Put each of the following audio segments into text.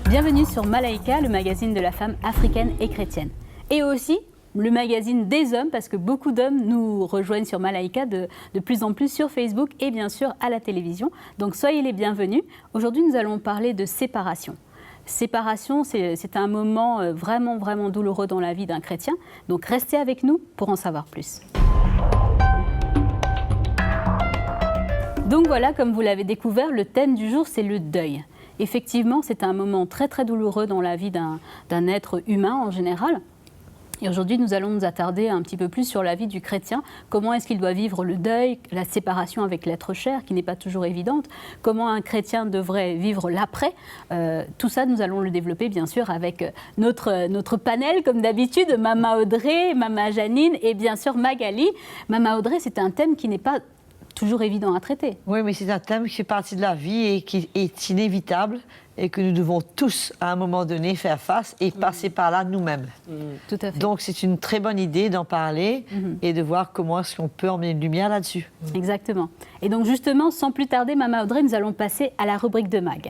Bienvenue sur Malaika, le magazine de la femme africaine et chrétienne. Et aussi le magazine des hommes, parce que beaucoup d'hommes nous rejoignent sur Malaika de plus en plus sur Facebook et bien sûr à la télévision. Donc soyez les bienvenus. Aujourd'hui, nous allons parler de séparation. Séparation, c'est un moment vraiment, vraiment douloureux dans la vie d'un chrétien. Donc restez avec nous pour en savoir plus. Donc voilà, comme vous l'avez découvert, le thème du jour, c'est le deuil. Effectivement, c'est un moment très très douloureux dans la vie d'un être humain en général. Et aujourd'hui, nous allons nous attarder un petit peu plus sur la vie du chrétien. Comment est-ce qu'il doit vivre le deuil, la séparation avec l'être cher, qui n'est pas toujours évidente. Comment un chrétien devrait vivre l'après. Tout ça, nous allons le développer, bien sûr, avec notre panel, comme d'habitude, Mama Audrey, Mama Janine et bien sûr Magali. Mama Audrey, c'est un thème qui n'est pas toujours évident à traiter. Oui, mais c'est un thème qui fait partie de la vie et qui est inévitable et que nous devons tous, à un moment donné, faire face et passer par là nous-mêmes. Tout à fait. Donc, c'est une très bonne idée d'en parler et de voir comment est-ce qu'on peut emmener une lumière là-dessus. Exactement. Et donc, justement, sans plus tarder, Mama Audrey, nous allons passer à la rubrique de Mag.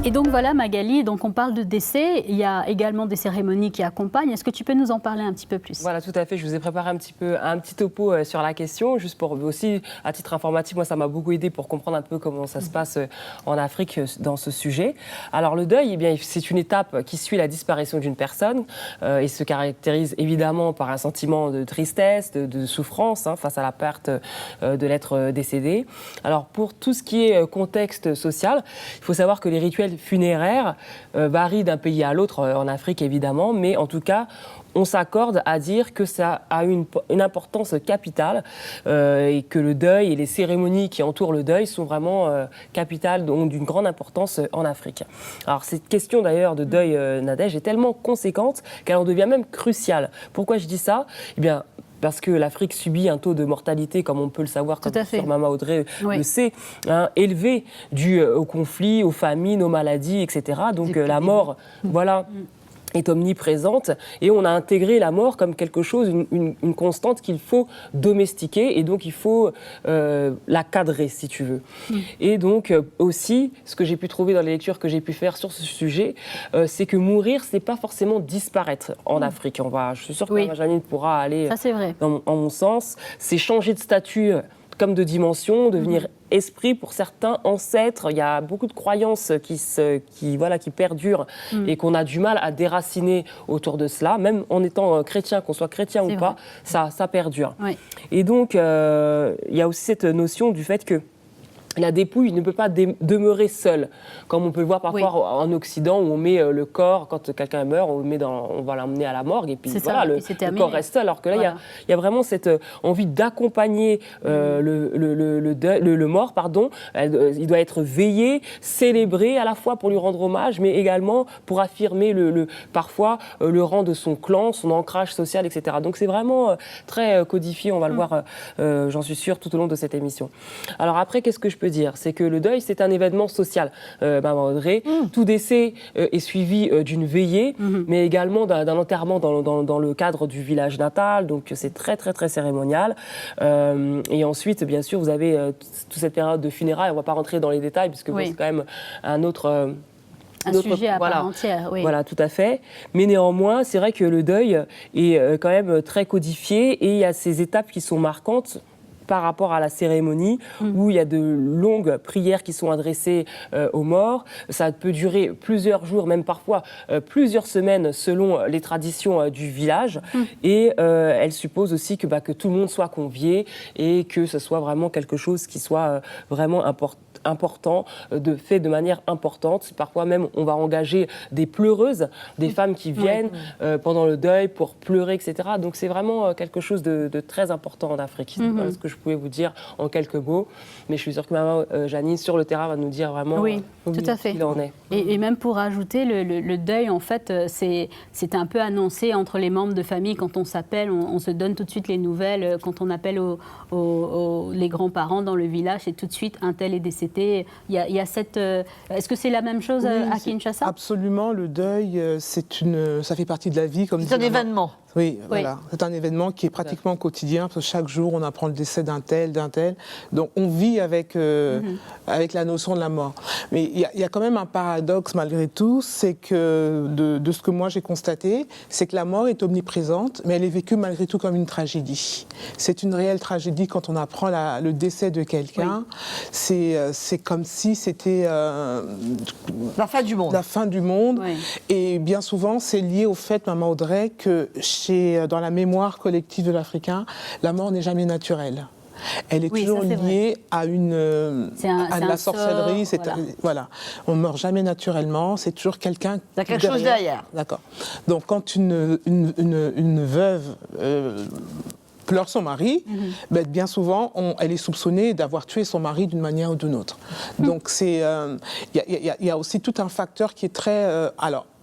Et donc voilà Magali, donc on parle de décès, il y a également des cérémonies qui accompagnent. Est-ce que tu peux nous en parler un petit peu plus ? Voilà, tout à fait. Je vous ai préparé un petit topo sur la question, juste pour aussi, à titre informatif, moi ça m'a beaucoup aidé pour comprendre un peu comment ça se passe en Afrique dans ce sujet. Alors le deuil, eh bien, c'est une étape qui suit la disparition d'une personne et se caractérise évidemment par un sentiment de tristesse, de souffrance face à la perte de l'être décédé. Alors pour tout ce qui est contexte social, il faut savoir que les rituels funéraires varient d'un pays à l'autre en Afrique évidemment, mais en tout cas on s'accorde à dire que ça a une importance capitale et que le deuil et les cérémonies qui entourent le deuil sont vraiment capitales, donc d'une grande importance en Afrique. Alors cette question d'ailleurs de deuil, Nadège, est tellement conséquente qu'elle en devient même cruciale. Pourquoi je dis ça ? Eh bien, parce que l'Afrique subit un taux de mortalité, comme on peut le savoir, comme sur Mama Audrey le sait, élevé dû aux conflits, aux famines, aux maladies, etc. Donc la mort, voilà, est omniprésente et on a intégré la mort comme quelque chose, une constante qu'il faut domestiquer et donc il faut la cadrer si tu veux. Et donc aussi, ce que j'ai pu trouver dans les lectures que j'ai pu faire sur ce sujet, c'est que mourir, c'est pas forcément disparaître en Afrique. Je suis sûre que Janine pourra aller en mon sens. C'est changer de statut comme de dimension, devenir esprit pour certains ancêtres. Il y a beaucoup de croyances qui perdurent et qu'on a du mal à déraciner autour de cela. Même en étant chrétien, qu'on soit chrétien ou pas, ça perdure. Oui. Et donc, il y a aussi cette notion du fait que la dépouille ne peut pas demeurer seule, comme on peut le voir parfois en Occident où on met le corps, quand quelqu'un meurt, on va l'emmener à la morgue et puis voilà, le corps reste seul. Alors que là, il y a vraiment cette envie d'accompagner le mort, pardon. Il doit être veillé, célébré à la fois pour lui rendre hommage, mais également pour affirmer parfois le rang de son clan, son ancrage social, etc. Donc c'est vraiment très codifié, on va le voir, j'en suis sûre, tout au long de cette émission. Alors après, qu'est-ce que je peux dire ? C'est que le deuil, c'est un événement social. Maman Audrey, tout décès est suivi d'une veillée, mais également d'un enterrement dans le cadre du village natal, donc c'est très très très cérémonial. Et ensuite, bien sûr, vous avez toute cette période de funérailles, on ne va pas rentrer dans les détails, puisque c'est quand même un autre... Un sujet à part entière, oui. Voilà, tout à fait. Mais néanmoins, c'est vrai que le deuil est quand même très codifié et il y a ces étapes qui sont marquantes par rapport à la cérémonie où il y a de longues prières qui sont adressées aux morts. Ça peut durer plusieurs jours, même parfois plusieurs semaines selon les traditions du village. Et elle suppose aussi que tout le monde soit convié et que ce soit vraiment quelque chose qui soit vraiment important, fait de manière importante. Parfois même, on va engager des pleureuses, des femmes qui viennent pendant le deuil pour pleurer, etc. Donc c'est vraiment quelque chose de très important en Afrique. Voilà ce que je pouvais vous dire en quelques mots. Mais je suis sûre que maman Janine, sur le terrain, va nous dire vraiment tout à fait. ce qu'il en est. Et même pour ajouter, le deuil, en fait, c'est un peu annoncé entre les membres de famille. Quand on s'appelle, on se donne tout de suite les nouvelles. Quand on appelle les grands-parents dans le village, c'est tout de suite un tel est décédé. Il y a cette... Est-ce que c'est la même chose à Kinshasa ? Absolument, le deuil, ça fait partie de la vie. C'est un événement. Oui, voilà. C'est un événement qui est pratiquement quotidien, parce que chaque jour, on apprend le décès d'un tel. Donc, on vit avec la notion de la mort. Mais il y a quand même un paradoxe, malgré tout, c'est que, de ce que moi j'ai constaté, c'est que la mort est omniprésente, mais elle est vécue malgré tout comme une tragédie. C'est une réelle tragédie quand on apprend le décès de quelqu'un. Oui. C'est comme si c'était... la fin du monde. La fin du monde. Oui. Et bien souvent, c'est lié au fait, maman Audrey, que dans la mémoire collective de l'Africain, la mort n'est jamais naturelle. Elle est toujours liée à la sorcellerie. Voilà. On ne meurt jamais naturellement, c'est toujours quelqu'un... Il y a quelque chose derrière. D'accord. Donc quand une veuve... pleure son mari, bien souvent, elle est soupçonnée d'avoir tué son mari d'une manière ou d'une autre. Donc, il y a aussi tout un facteur qui est très...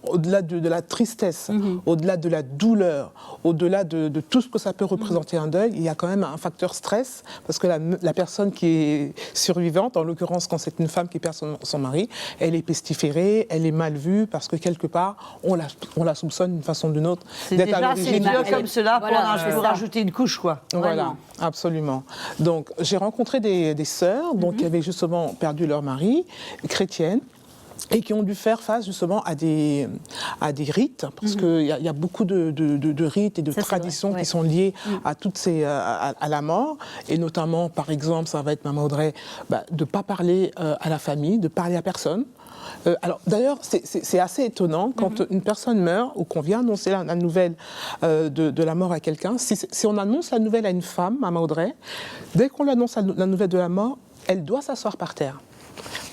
au-delà de la tristesse, au-delà de la douleur, au-delà de tout ce que ça peut représenter un deuil, il y a quand même un facteur stress, parce que la personne qui est survivante, en l'occurrence quand c'est une femme qui perd son mari, elle est pestiférée, elle est mal vue, parce que quelque part, on la soupçonne d'une façon ou d'une autre d'être à l'origine. C'est comme cela pour rajouter une couche, quoi. Voilà, absolument. Donc, j'ai rencontré des sœurs qui avaient justement perdu leur mari, chrétiennes, et qui ont dû faire face justement à des rites, parce qu'il y a beaucoup de rites et de traditions qui sont liées à toutes à la mort, et notamment, par exemple, ça va être maman Audrey, de ne pas parler à la famille, de parler à personne. Alors d'ailleurs, c'est assez étonnant quand une personne meurt ou qu'on vient annoncer la nouvelle de la mort à quelqu'un. Si on annonce la nouvelle à une femme, maman Audrey, dès qu'on lui annonce la nouvelle de la mort, elle doit s'asseoir par terre.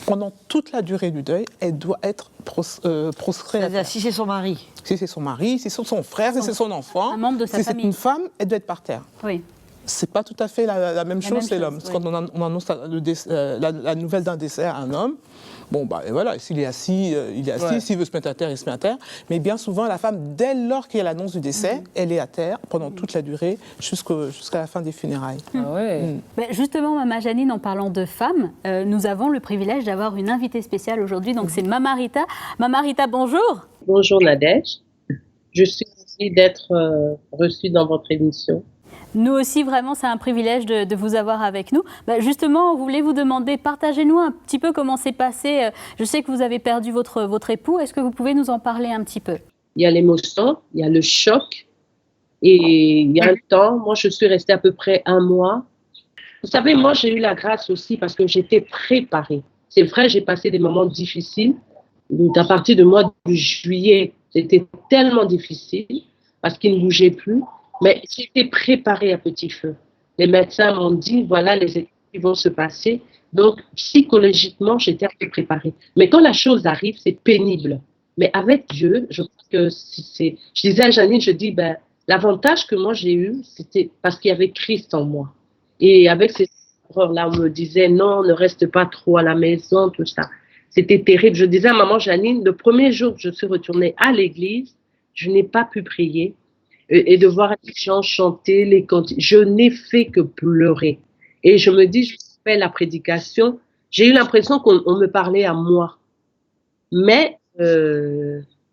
Pendant toute la durée du deuil, elle doit être prostrée. C'est-à-dire si c'est son mari. Si c'est son mari, si c'est son frère, si c'est son enfant. Un membre de sa famille. Si c'est une femme, elle doit être par terre. Oui. C'est pas tout à fait la même chose, c'est l'homme. Oui. Quand on annonce la nouvelle d'un décès à un homme, et voilà, s'il est assis, il est assis. S'il veut se mettre à terre, il se met à terre. Mais bien souvent, la femme, dès lors qu'il y a l'annonce du décès, elle est à terre pendant toute la durée, jusqu'à la fin des funérailles. Justement, Maman Janine, en parlant de femmes, nous avons le privilège d'avoir une invitée spéciale aujourd'hui. Donc, c'est Mama Rita. Mama Rita, bonjour. Bonjour Nadège. Je suis ravie d'être reçue dans votre émission. Nous aussi, vraiment, c'est un privilège de vous avoir avec nous. Justement, on voulait vous demander, partagez-nous un petit peu comment c'est passé. Je sais que vous avez perdu votre époux. Est-ce que vous pouvez nous en parler un petit peu ? Il y a l'émotion, il y a le choc. Et il y a un temps, moi, je suis restée à peu près 1 mois. Vous savez, moi, j'ai eu la grâce aussi parce que j'étais préparée. C'est vrai, j'ai passé des moments difficiles. À partir du mois de juillet, c'était tellement difficile parce qu'il ne bougeait plus. Mais j'étais préparée à petit feu. Les médecins m'ont dit, voilà les étapes qui vont se passer. Donc, psychologiquement, j'étais un peu préparée. Mais quand la chose arrive, c'est pénible. Mais avec Dieu, je crois que je disais à Janine, l'avantage que moi j'ai eu, c'était parce qu'il y avait Christ en moi. Et avec ces erreurs-là, on me disait, non, ne reste pas trop à la maison, tout ça. C'était terrible. Je disais à maman Janine, le premier jour que je suis retournée à l'église, je n'ai pas pu prier. Et de voir les gens chanter, les cantiques. Je n'ai fait que pleurer. Et je me dis, je fais la prédication. J'ai eu l'impression qu'on me parlait à moi. Mais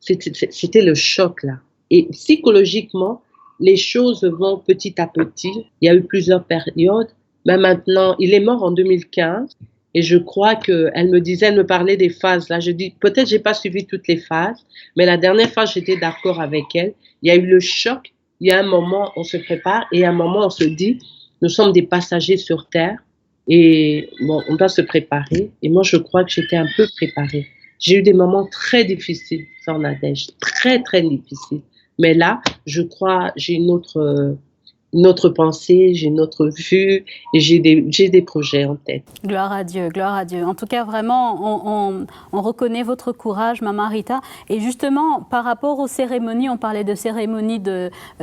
c'était le choc, là. Et psychologiquement, les choses vont petit à petit. Il y a eu plusieurs périodes. Mais maintenant, il est mort en 2015. Et je crois qu'elle me parlait des phases. Là, je dis, peut-être j'ai pas suivi toutes les phases, mais la dernière phase, j'étais d'accord avec elle. Il y a eu le choc. Il y a un moment, on se prépare et à un moment, on se dit, nous sommes des passagers sur Terre et on doit se préparer. Et moi, je crois que j'étais un peu préparée. J'ai eu des moments très difficiles, sans Nadège, très, très difficiles. Mais là, je crois, j'ai une autre une autre pensée, j'ai une autre vue, et j'ai des projets en tête. Gloire à Dieu, gloire à Dieu. En tout cas, vraiment, on reconnaît votre courage, Maman Rita. Et justement, par rapport aux cérémonies, on parlait de cérémonies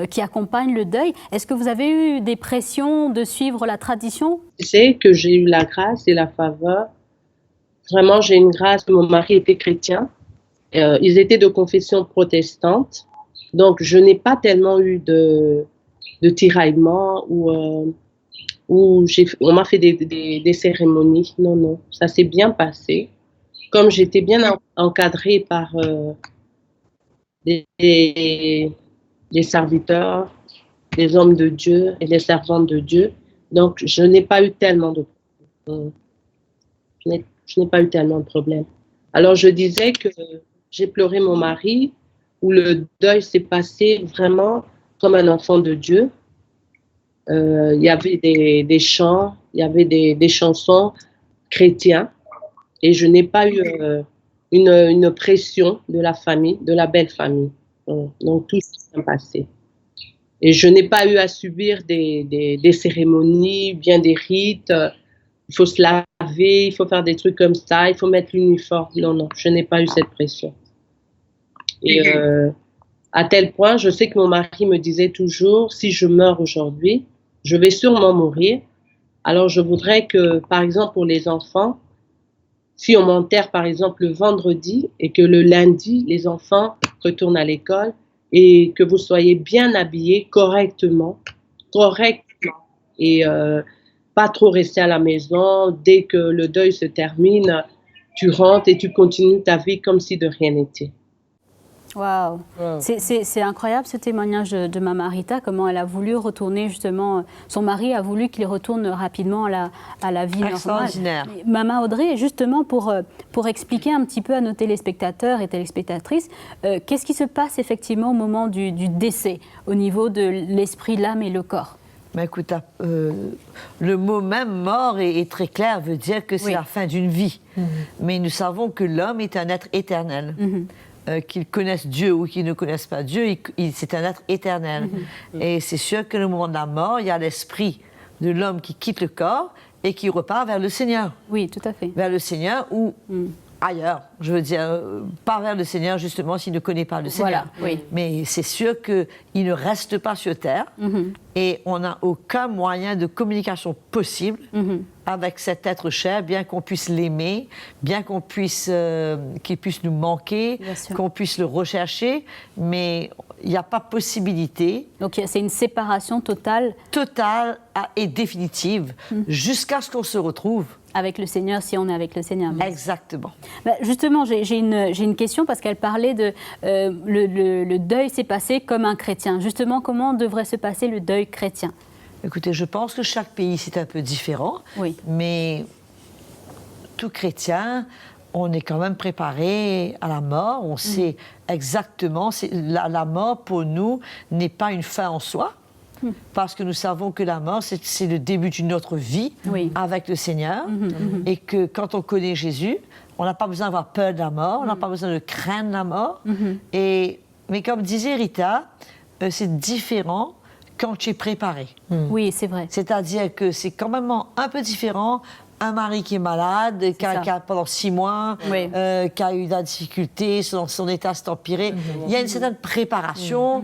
qui accompagnent le deuil. Est-ce que vous avez eu des pressions de suivre la tradition? Je sais que j'ai eu la grâce et la faveur. Vraiment, j'ai une grâce. Mon mari était chrétien. Ils étaient de confession protestante. Donc, je n'ai pas tellement eu de tiraillement ou on m'a fait des cérémonies. Non, non, ça s'est bien passé. Comme j'étais bien encadrée par des serviteurs, des hommes de Dieu et des servantes de Dieu, donc je n'ai pas eu tellement de je n'ai pas eu tellement de problèmes. Alors je disais que j'ai pleuré mon mari, où le deuil s'est passé vraiment comme un enfant de Dieu. Il y avait des chants, il y avait des chansons chrétiens, et je n'ai pas eu une pression de la famille, de la belle famille. Donc tout s'est bien passé. Et je n'ai pas eu à subir des cérémonies, bien des rites. Il faut se laver, il faut faire des trucs comme ça, il faut mettre l'uniforme. Non, non, je n'ai pas eu cette pression. Et à tel point, je sais que mon mari me disait toujours, si je meurs aujourd'hui, je vais sûrement mourir. Alors je voudrais que, par exemple, pour les enfants, si on m'enterre, par exemple, le vendredi et que le lundi, les enfants retournent à l'école et que vous soyez bien habillés correctement, et pas trop rester à la maison. Dès que le deuil se termine, tu rentres et tu continues ta vie comme si de rien n'était. Waouh, c'est incroyable ce témoignage de Maman Rita, comment elle a voulu retourner justement, son mari a voulu qu'il retourne rapidement à la vie normale. Maman Audrey, justement pour expliquer un petit peu à nos téléspectateurs et téléspectatrices, qu'est-ce qui se passe effectivement au moment du décès, au niveau de l'esprit, l'âme et le corps? Mais écoute, le mot même mort est très clair, veut dire que c'est la fin d'une vie. Mais nous savons que l'homme est un être éternel. Qu'il connaisse Dieu ou qu'il ne connaisse pas Dieu, c'est un être éternel. Et c'est sûr que le moment de la mort, il y a l'esprit de l'homme qui quitte le corps et qui repart vers le Seigneur. Oui, tout à fait. Vers le Seigneur ou ailleurs. Je veux dire, pas vers le Seigneur justement s'il ne connaît pas le Seigneur. Voilà, oui. Mais c'est sûr qu'il ne reste pas sur terre et on n'a aucun moyen de communication possible avec cet être cher, bien qu'on puisse l'aimer, bien qu'on puisse, qu'il puisse nous manquer, qu'on puisse le rechercher, mais il n'y a pas possibilité. Donc c'est une séparation totale. Totale et définitive, jusqu'à ce qu'on se retrouve. Avec le Seigneur, si on est avec le Seigneur. Exactement. Bah, justement, j'ai une question parce qu'elle parlait de le deuil s'est passé comme un chrétien. Justement, comment devrait se passer le deuil chrétien? Écoutez, je pense que chaque pays, c'est un peu différent. Oui. Mais tout chrétien, on est quand même préparé à la mort. On sait exactement, la mort pour nous n'est pas une fin en soi. Parce que nous savons que la mort, c'est le début d'une autre vie avec le Seigneur. Et que quand on connaît Jésus, on n'a pas besoin d'avoir peur de la mort, on n'a pas besoin de craindre la mort. Mais comme disait Rita, c'est différent quand tu es préparé. Oui, c'est vrai. C'est-à-dire que c'est quand même un peu différent. Un mari qui est malade, qui a pendant 6 mois, qui a eu de la difficulté, son état s'est empiré. Il y a une certaine préparation.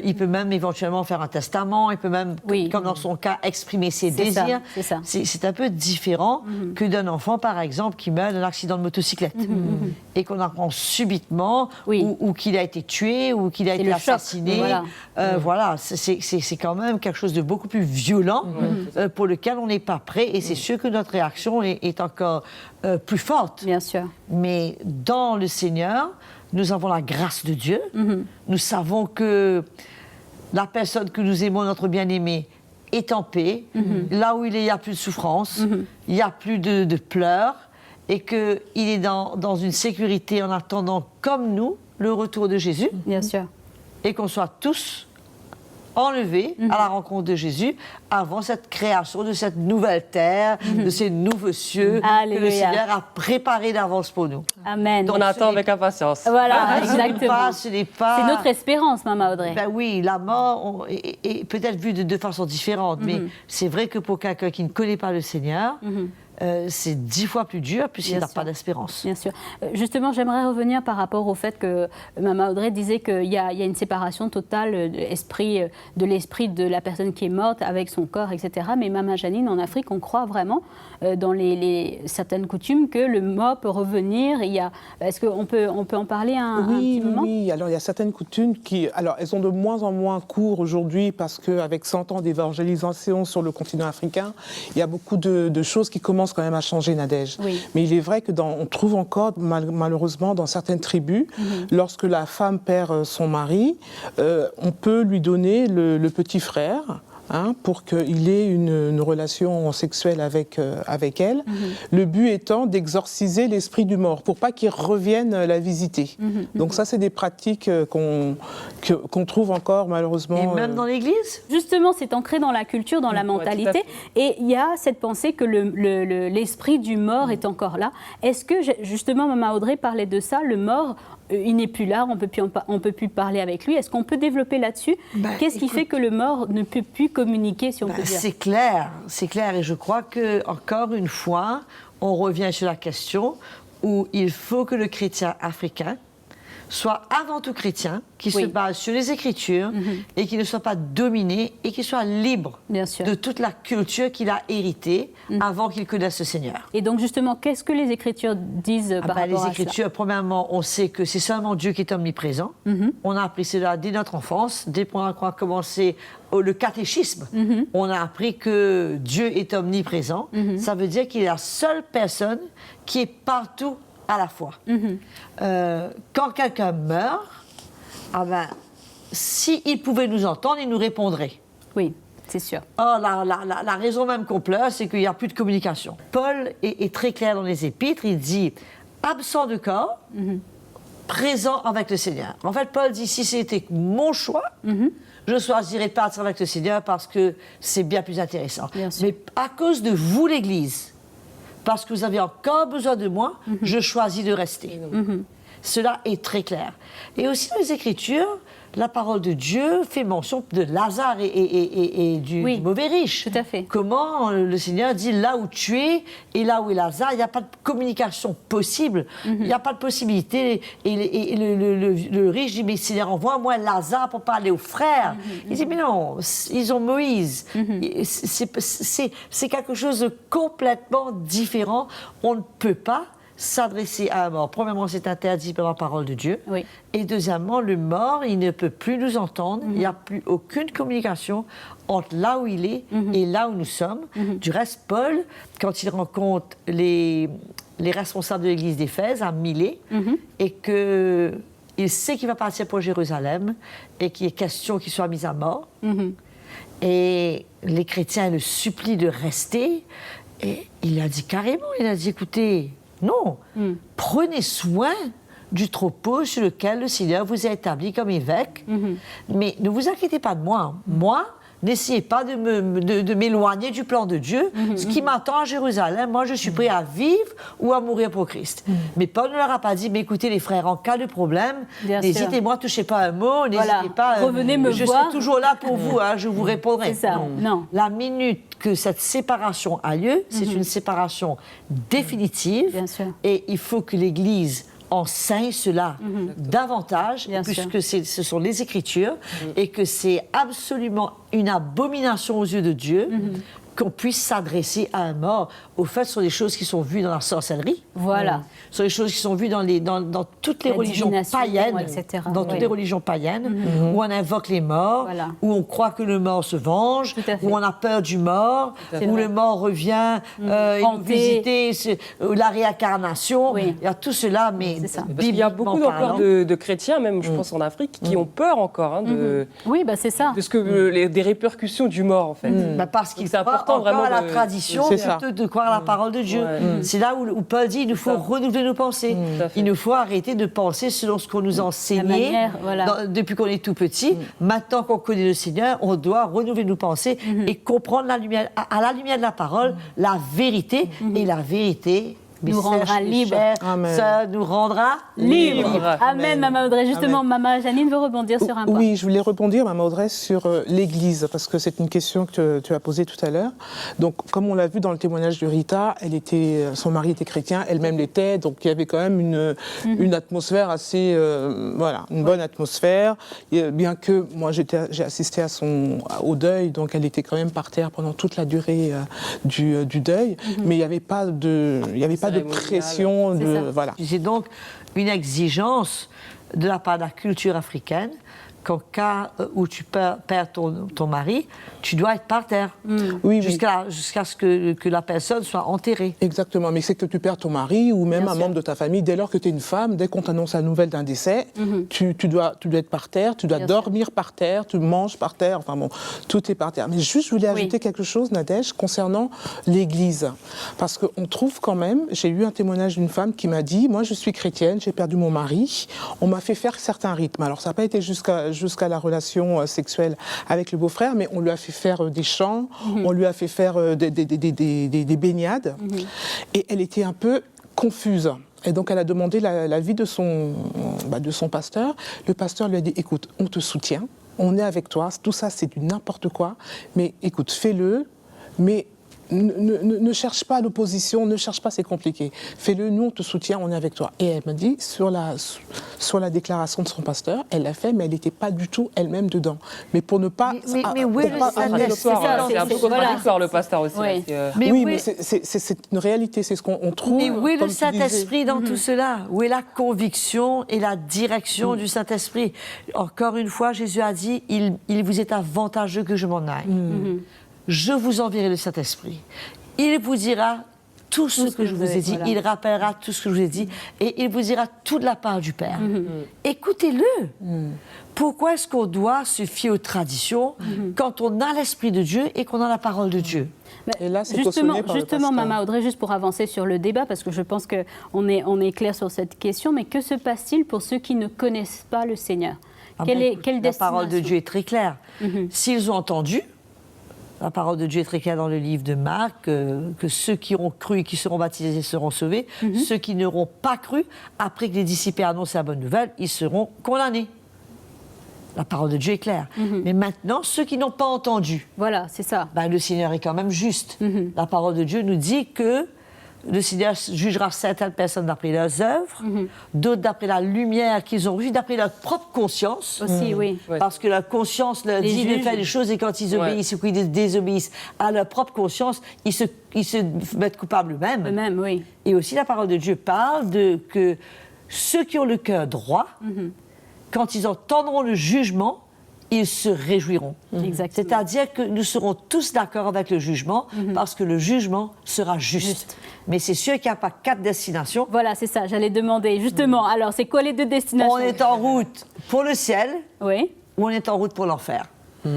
Il peut même éventuellement faire un testament. Il peut même, comme dans son cas, exprimer ses désirs. C'est un peu différent que d'un enfant, par exemple, qui meurt d'un accident de motocyclette. Et qu'on apprend subitement, ou qu'il a été tué, ou qu'il a été assassiné. Voilà, c'est quand même quelque chose de beaucoup plus violent pour lequel on n'est pas prêt. Et c'est sûr que notre réaction est encore plus forte. Bien sûr. Mais dans le Seigneur, nous avons la grâce de Dieu. Nous savons que la personne que nous aimons, notre bien-aimé, est en paix. Là où il n'y a plus de souffrance, il n'y a plus de pleurs, et qu'il est dans une sécurité en attendant, comme nous, le retour de Jésus. Bien sûr. Et qu'on soit tous enlevés à la rencontre de Jésus avant cette création de cette nouvelle terre, de ces nouveaux cieux que le Seigneur a préparés d'avance pour nous. Amen. On attend avec impatience. Voilà, exactement. Ce n'est pas... C'est notre espérance, Maman Audrey. Ben oui, la mort est peut-être vue de deux façons différentes, mais c'est vrai que pour quelqu'un qui ne connaît pas le Seigneur, c'est 10 fois plus dur puisqu'il n'a pas d'espérance. Bien sûr. Justement, j'aimerais revenir par rapport au fait que Maman Audrey disait qu'il y a une séparation totale de l'esprit de la personne qui est morte avec son corps, etc. Mais Maman Janine, en Afrique, on croit vraiment dans certaines coutumes que le mort peut revenir. Est-ce qu'on peut en parler un petit moment? Oui, alors il y a certaines coutumes elles ont de moins en moins cours aujourd'hui parce qu'avec 100 ans d'évangélisation sur le continent africain, il y a beaucoup de choses qui commencent quand même à changer, Nadège. Oui. Mais il est vrai on trouve encore, malheureusement, dans certaines tribus, lorsque la femme perd son mari, on peut lui donner le petit frère, pour qu'il ait une relation sexuelle avec elle. Le but étant d'exorciser l'esprit du mort, pour pas qu'il revienne la visiter. Donc ça, c'est des pratiques qu'on trouve encore, malheureusement. Et même dans l'Église? Justement, c'est ancré dans la culture, dans la mentalité. Et il y a cette pensée que l'esprit du mort est encore là. Est-ce que, justement, Maman Audrey parlait de ça, le mort, il n'est plus là, on ne peut plus parler avec lui. Est-ce qu'on peut développer là-dessus? Qu'est-ce qui fait que le mort ne peut plus communiquer, si on peut dire? C'est clair. Et je crois que, encore une fois, on revient sur la question où il faut que le chrétien africain soit avant tout chrétien, qui se base sur les Écritures et qui ne soit pas dominé et qui soit libre de toute la culture qu'il a héritée avant qu'il connaisse le Seigneur. Et donc justement, qu'est-ce que les Écritures disent par rapport à ça? Les Écritures, premièrement, on sait que c'est seulement Dieu qui est omniprésent. On a appris cela dès notre enfance, dès qu'on a commencé le catéchisme. On a appris que Dieu est omniprésent. Ça veut dire qu'il est la seule personne qui est partout à la fois. Quand quelqu'un meurt, s'il pouvait nous entendre, il nous répondrait. Oui, c'est sûr. La raison même qu'on pleure, c'est qu'il n'y a plus de communication. Paul est très clair dans les Épîtres, il dit « absent de corps, présent avec le Seigneur ». En fait, Paul dit « si c'était mon choix, je choisirais de partir avec le Seigneur parce que c'est bien plus intéressant. Mais à cause de vous, l'Église, parce que vous avez encore besoin de moi, je choisis de rester. Cela est très clair. Et aussi dans les Écritures, la parole de Dieu fait mention de Lazare et du mauvais riche. Tout à fait. Comment le Seigneur dit là où tu es et là où est Lazare, il n'y a pas de communication possible. Il n'y a pas de possibilité. Et le riche dit, mais Seigneur, envoie-moi Lazare pour parler aux frères. Il dit, mais non, ils ont Moïse. C'est quelque chose de complètement différent. On ne peut pas s'adresser à un mort. Premièrement, c'est interdit par la parole de Dieu. Et deuxièmement, le mort, il ne peut plus nous entendre. Il n'y a plus aucune communication entre là où il est et là où nous sommes. Du reste, Paul, quand il rencontre les responsables de l'église d'Éphèse à Milet, et qu'il sait qu'il va partir pour Jérusalem et qu'il est question qu'il soit mis à mort, et les chrétiens le supplient de rester, et il a dit carrément, écoutez, non, prenez soin du troupeau sur lequel le Seigneur vous a établi comme évêque, mais ne vous inquiétez pas de moi. Moi, n'essayez pas de m'éloigner du plan de Dieu. Ce qui m'attend à Jérusalem, moi, je suis prêt à vivre ou à mourir pour Christ. Mais Paul ne leur a pas dit, mais écoutez les frères, en cas de problème, n'hésitez-moi, touchez pas un mot, n'hésitez pas. Revenez me voir. Je serai toujours là pour vous, je vous répondrai. C'est ça, non. La minute que cette séparation a lieu, c'est une séparation définitive. Bien sûr. Et il faut que l'Église enseigne cela davantage, puisque ce sont les Écritures, et que c'est absolument une abomination aux yeux de Dieu qu'on puisse s'adresser à un mort. Au fait, ce sont des choses qui sont vues dans la sorcellerie. Voilà. Ce sont des choses qui sont vues dans toutes les religions païennes, etc. Dans toutes les religions païennes, où on invoque les morts, où on croit que le mort se venge, où on a peur du mort, où le mort revient visiter la réincarnation. Il y a tout cela, mais il y a beaucoup d'ampleur de chrétiens, même je pense en Afrique, qui ont peur encore oui, c'est ça. de des répercussions du mort, en fait. Parce qu'il c'est important important vraiment à la tradition plutôt de croire à la parole de Dieu. C'est là où Paul dit il nous faut renouveler nos pensées. Il nous faut arrêter de penser selon ce qu'on nous a enseigné depuis qu'on est tout petit. Maintenant qu'on connaît le Seigneur, on doit renouveler nos pensées et comprendre la lumière, à la lumière de la parole, la vérité. Et la vérité nous rendra libres. Ça nous rendra libres. Amen, Maman Audrey. Justement, Maman Janine veut rebondir sur un point. Oui, je voulais rebondir, Maman Audrey, sur l'Église, parce que c'est une question que tu as posée tout à l'heure. Donc, comme on l'a vu dans le témoignage de Rita, son mari était chrétien, elle-même l'était, donc il y avait quand même une atmosphère assez, une bonne atmosphère. Et bien que moi, j'ai assisté au deuil, donc elle était quand même par terre pendant toute la durée du deuil, mais il n'y avait pas de pression. C'est donc une exigence de la part de la culture africaine qu'en cas où tu perds ton mari, tu dois être par terre jusqu'à ce que la personne soit enterrée. Exactement, mais c'est que tu perds ton mari ou même un membre de ta famille, dès lors que tu es une femme, dès qu'on t'annonce la nouvelle d'un décès, tu dois être par terre, tu dois dormir par terre, tu manges par terre, enfin bon, tout est par terre. Mais juste, je voulais ajouter quelque chose, Nadège, concernant l'Église. Parce qu'on trouve quand même, j'ai eu un témoignage d'une femme qui m'a dit, moi je suis chrétienne, j'ai perdu mon mari, on m'a fait faire certains rythmes. Alors ça n'a pas été jusqu'à la relation sexuelle avec le beau-frère, mais on lui a fait faire des chants, on lui a fait faire des baignades, et elle était un peu confuse. Et donc elle a demandé l'avis de son pasteur. Le pasteur lui a dit, écoute, on te soutient, on est avec toi, tout ça c'est du n'importe quoi, mais écoute, fais-le, mais ne cherche pas l'opposition, ne cherche pas, c'est compliqué. Fais-le, nous on te soutient, on est avec toi. Et elle m'a dit, sur la déclaration de son pasteur, elle l'a fait, mais elle n'était pas du tout elle-même dedans. Mais pour ne pas... Mais où est le Saint-Esprit ? C'est un peu contradictoire, le pasteur aussi. Mais c'est une réalité, c'est ce qu'on trouve. Mais où est le Saint-Esprit dans tout cela ? Où est la conviction et la direction du Saint-Esprit ? Encore une fois, Jésus a dit, il vous est avantageux que je m'en aille. Je vous enverrai le Saint-Esprit. Il vous dira tout ce que je vous ai dit. Il rappellera tout ce que je vous ai dit. Et il vous dira tout de la part du Père. Écoutez-le. Pourquoi est-ce qu'on doit se fier aux traditions quand on a l'Esprit de Dieu et qu'on a la parole de Dieu ? Et là, c'est justement, Maman Audrey, juste pour avancer sur le débat, parce que je pense qu'on est clair sur cette question, mais que se passe-t-il pour ceux qui ne connaissent pas le Seigneur ? La parole de Dieu est très claire. S'ils ont entendu, la parole de Dieu est très claire dans le livre de Marc, que ceux qui auront cru et qui seront baptisés seront sauvés. Ceux qui n'auront pas cru, après que les disciples aient annoncé la bonne nouvelle, ils seront condamnés. La parole de Dieu est claire. Mais maintenant, ceux qui n'ont pas entendu, voilà, c'est ça. Le Seigneur est quand même juste. La parole de Dieu nous dit que le Seigneur jugera certaines personnes d'après leurs œuvres, d'autres d'après la lumière qu'ils ont reçue, d'après leur propre conscience. Aussi, oui. Parce que leur conscience leur dit de faire des choses et quand ils obéissent ou qu'ils désobéissent à leur propre conscience, ils se mettent coupables eux-mêmes. Eux-mêmes, oui. Et aussi, la parole de Dieu parle que ceux qui ont le cœur droit, quand ils entendront le jugement, ils se réjouiront. C'est-à-dire que nous serons tous d'accord avec le jugement parce que le jugement sera juste. Mais c'est sûr qu'il n'y a pas 4 destinations. Voilà, c'est ça, j'allais demander. Justement, alors, c'est quoi les 2 destinations ? On est en route pour le ciel ou on est en route pour l'enfer.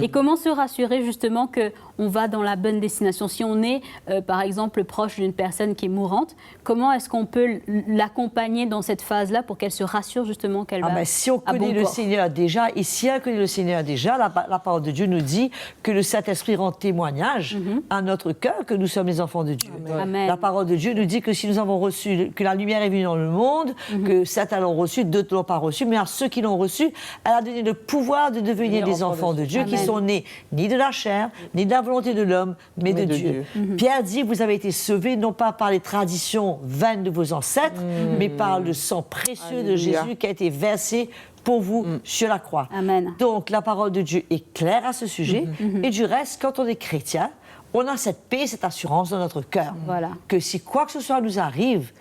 Et comment se rassurer justement qu'on va dans la bonne destination ? Si on est, par exemple, proche d'une personne qui est mourante, comment est-ce qu'on peut l'accompagner dans cette phase-là pour qu'elle se rassure justement qu'elle va si on connaît le Seigneur déjà, et si elle connaît le Seigneur déjà, la parole de Dieu nous dit que le Saint-Esprit rend témoignage à notre cœur que nous sommes les enfants de Dieu. Amen. La parole de Dieu nous dit que si nous avons reçu, que la lumière est venue dans le monde, que certains l'ont reçu, d'autres ne l'ont pas reçu, mais à ceux qui l'ont reçu, elle a donné le pouvoir de devenir des enfants de Dieu, qui sont nés ni de la chair, ni de la volonté de l'homme, mais de Dieu. Pierre dit, vous avez été sauvés non pas par les traditions vaines de vos ancêtres, mais par le sang précieux de Jésus qui a été versé pour vous sur la croix. Amen. Donc la parole de Dieu est claire à ce sujet, et du reste, quand on est chrétien, on a cette paix, cette assurance dans notre cœur. Voilà. Que si quoi que ce soit nous arrive,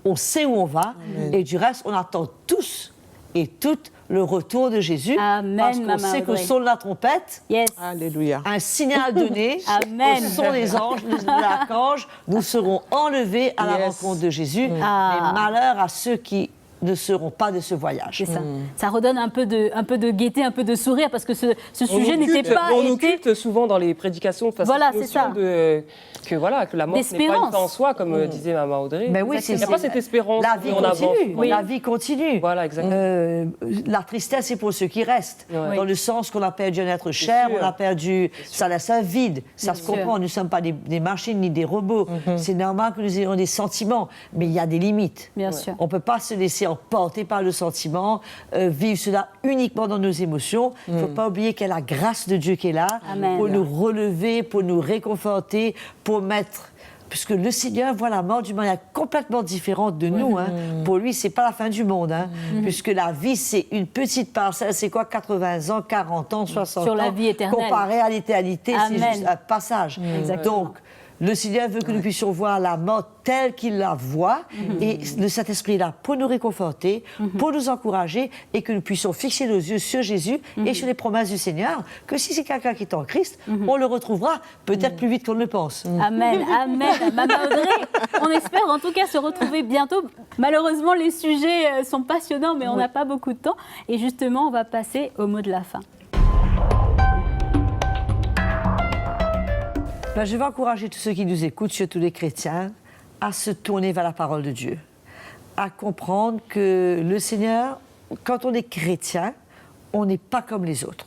on sait où on va, et du reste, on attend tous et toutes le retour de Jésus. Amen, parce qu'on sait qu'au son de la trompette, Alléluia, un signal donné, Amen. au son des anges, de l'archange, nous serons enlevés à la rencontre de Jésus. Mais malheur à ceux qui ne seront pas de ce voyage. C'est ça. Ça redonne un peu de gaieté, un peu de sourire, parce que ce sujet n'était pas... On occulte souvent dans les prédications face voilà, à cette notion que la mort n'est pas une fin en soi, comme disait Maman Audrey. Mais oui, il n'y a pas cette espérance. La vie continue. Oui. La vie continue. Voilà, exactement. La tristesse, c'est pour ceux qui restent. Ouais. Dans le sens qu'on a perdu un être cher, on a perdu... Ça laisse un vide. Ça se comprend. Nous ne sommes pas des machines ni des robots. C'est normal que nous ayons des sentiments. Mais il y a des limites. Bien sûr. On ne peut pas se laisser emporter par le sentiment, vivre cela uniquement dans nos émotions. Il ne faut pas oublier qu'il y a la grâce de Dieu qui est là pour nous relever, pour nous réconforter, pour mettre... Puisque le Seigneur voit la mort d'une manière complètement différente de nous. Hein. Pour lui, ce n'est pas la fin du monde. Hein. Puisque la vie, c'est une petite parcelle. C'est quoi, 80 ans, 40 ans, 60 ans sur la vie éternelle. Comparé à l'éternité, c'est juste un passage. Exactement. Donc, le Seigneur veut que nous puissions voir la mort telle qu'il la voit, et le Saint-Esprit est là pour nous réconforter, pour nous encourager, et que nous puissions fixer nos yeux sur Jésus et sur les promesses du Seigneur, que si c'est quelqu'un qui est en Christ, on le retrouvera peut-être plus vite qu'on ne le pense. Amen, amen. Maman Audrey, on espère en tout cas se retrouver bientôt. Malheureusement, les sujets sont passionnants, mais on n'a pas beaucoup de temps. Et justement, on va passer au mot de la fin. Je vais encourager tous ceux qui nous écoutent, surtout les chrétiens, à se tourner vers la parole de Dieu, à comprendre que le Seigneur, quand on est chrétien, on n'est pas comme les autres.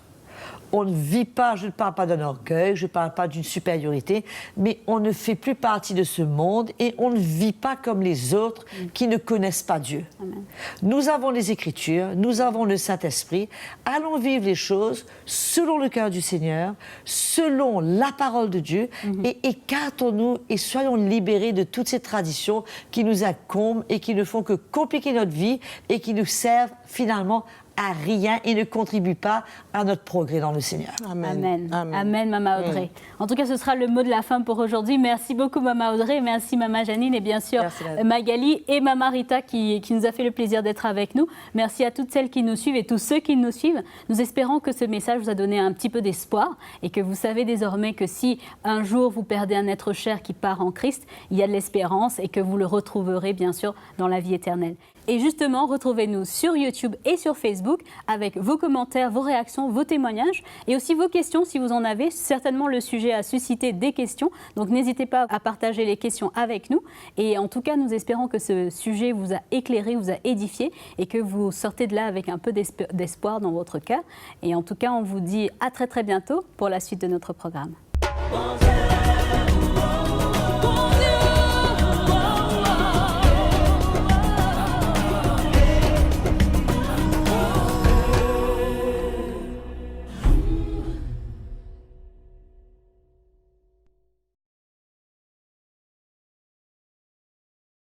On ne vit pas, je ne parle pas d'un orgueil, je ne parle pas d'une supériorité, mais on ne fait plus partie de ce monde et on ne vit pas comme les autres qui ne connaissent pas Dieu. Amen. Nous avons les Écritures, nous avons le Saint-Esprit. Allons vivre les choses selon le cœur du Seigneur, selon la parole de Dieu, et écartons-nous et soyons libérés de toutes ces traditions qui nous incombent et qui ne font que compliquer notre vie et qui nous servent finalement à rien et ne contribue pas à notre progrès dans le Seigneur. Amen. Amen. Amen. Amen, Maman Audrey. En tout cas, ce sera le mot de la fin pour aujourd'hui. Merci beaucoup, Maman Audrey. Merci, Maman Janine. Et bien sûr, Magali et Maman Rita qui nous a fait le plaisir d'être avec nous. Merci à toutes celles qui nous suivent et tous ceux qui nous suivent. Nous espérons que ce message vous a donné un petit peu d'espoir et que vous savez désormais que si un jour vous perdez un être cher qui part en Christ, il y a de l'espérance et que vous le retrouverez bien sûr dans la vie éternelle. Et justement, retrouvez-nous sur YouTube et sur Facebook avec vos commentaires, vos réactions, vos témoignages et aussi vos questions si vous en avez. Certainement, le sujet a suscité des questions. Donc, n'hésitez pas à partager les questions avec nous. Et en tout cas, nous espérons que ce sujet vous a éclairé, vous a édifié et que vous sortez de là avec un peu d'espoir dans votre cœur. Et en tout cas, on vous dit à très très bientôt pour la suite de notre programme. Bonjour.